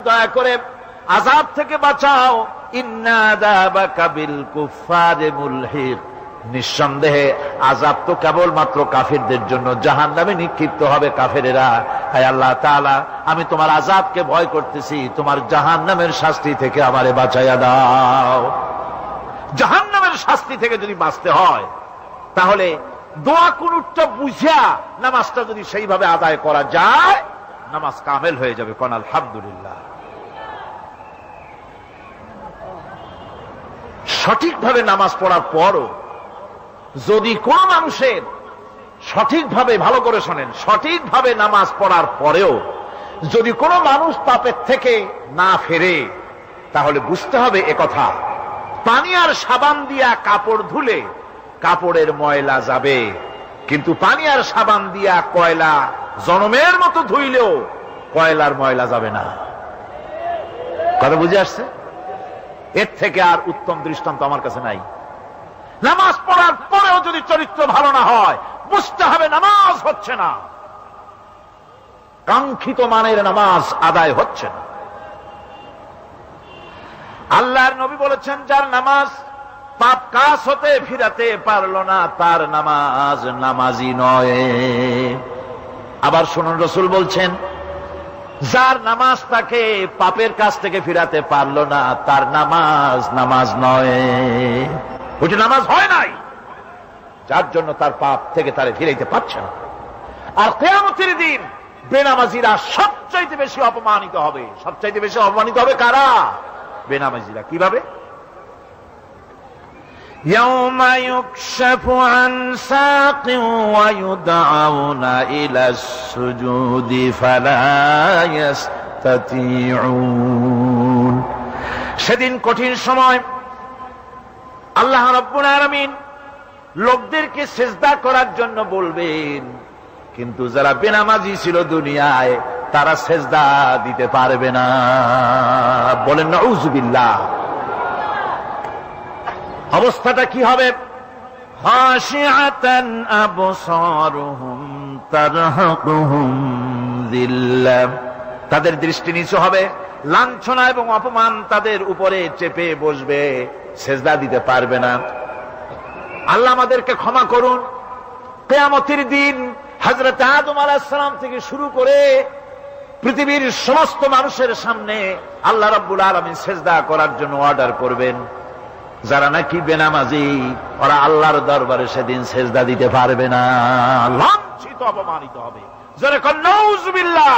দয়া করে আযাব থেকে বাঁচাও। ইন্না আযাবাকা বিল কুফফারি মুলহিক, নিঃসন্দেহে আযাব তো কেবলমাত্র কাফিরদের জন্য, জাহান্নামে নিক্ষিপ্ত হবে কাফেরেরা। হে আল্লাহ তাআলা, আমি তোমার আযাবকে ভয় করতেছি, তোমার জাহান্নামের শাস্তি থেকে আমারে বাঁচাইয়া দাও। জাহান্নামের শাস্তি থেকে যদি বাঁচতে হয় তাহলে দোয়া কুনুতটা বুঝিয়া নামাজটা যদি সেইভাবে আদায় করা যায়, নামাজ কামেল হয়ে যাবে। কোন আলহামদুলিল্লাহ। সঠিকভাবে নামাজ পড়ার পরও যদি কোন মানুষের সঠিকভাবে, ভালো করে শোনেন, সঠিকভাবে নামাজ পড়ার পরেও যদি কোনো মানুষ পাপের থেকে না ফেরে, তাহলে বুঝতে হবে একথা, পানি আর সাবান দিয়া কাপড় ধুলে কাপড়ের ময়লা যাবে, কিন্তু পানি আর সাবান দিয়া কয়লা জনমের মতো ধুইলেও কয়লার ময়লা যাবে না। কথা বুঝে আসছে? এর থেকে আর উত্তম দৃষ্টান্ত আমার কাছে নাই। নামাজ পড়ার পরেও যদি চরিত্র ভালো না হয়, বুঝতে হবে নামাজ হচ্ছে না, কাঙ্ক্ষিত মানের নামাজ আদায় হচ্ছে না। আল্লাহর নবী বলেছেন, যার নামাজ পাপ কাজ হতে ফিরাতে পারলো না, তার নামাজ নামাজি নয়। আবার শুনুন, রাসূল বলছেন, যার নামাজ তাকে পাপের কাছ থেকে ফিরাতে পারলো না, তার নামাজ নামাজ নয়, ওইটা নামাজ হয় নাই, যার জন্য তার পাপ থেকে তারে ফিরাইতে পারছে না। আর কিয়ামতের দিন বেনামাজিরা সবচাইতে বেশি অপমানিত হবে। সবচাইতে বেশি অপমানিত হবে কারা? বেনামাজিরা। কিভাবে? يوم يكشف عن ساق ويدعون إلى السجود فلا يستطيعون। সেদিন কঠিন সময় আল্লাহ রাব্বুল আলামিন লোকদেরকে সিজদা করার জন্য বলবেন, কিন্তু যারা বেনামাজি ছিল দুনিয়ায়, তারা সিজদা দিতে পারবে না। বলেন নাউযুবিল্লাহ। অবস্থাটা কি হবে? খাশিআতান আবসারুহুম তারহাকুহুম যিল্লাহ, তাদের দৃষ্টি নিচু হবে, লাঞ্ছনা এবং অপমান তাদের উপরে চেপে বসবে, সিজদা দিতে পারবে না। আল্লাহ আমাদেরকে ক্ষমা করুন। কিয়ামতের দিন হযরত আদম আলাইহিস সালাম থেকে শুরু করে পৃথিবীর সমস্ত মানুষের সামনে আল্লাহ রাব্বুল আলামিন সিজদা করার জন্য অর্ডার করবেন। যারা নাকি বেনামাজি, ওরা আল্লাহর দরবারে সেদিন সিজদা দিতে পারবে না, লাঞ্ছিত অপমানিত হবে। যারা নাউযুবিল্লাহ।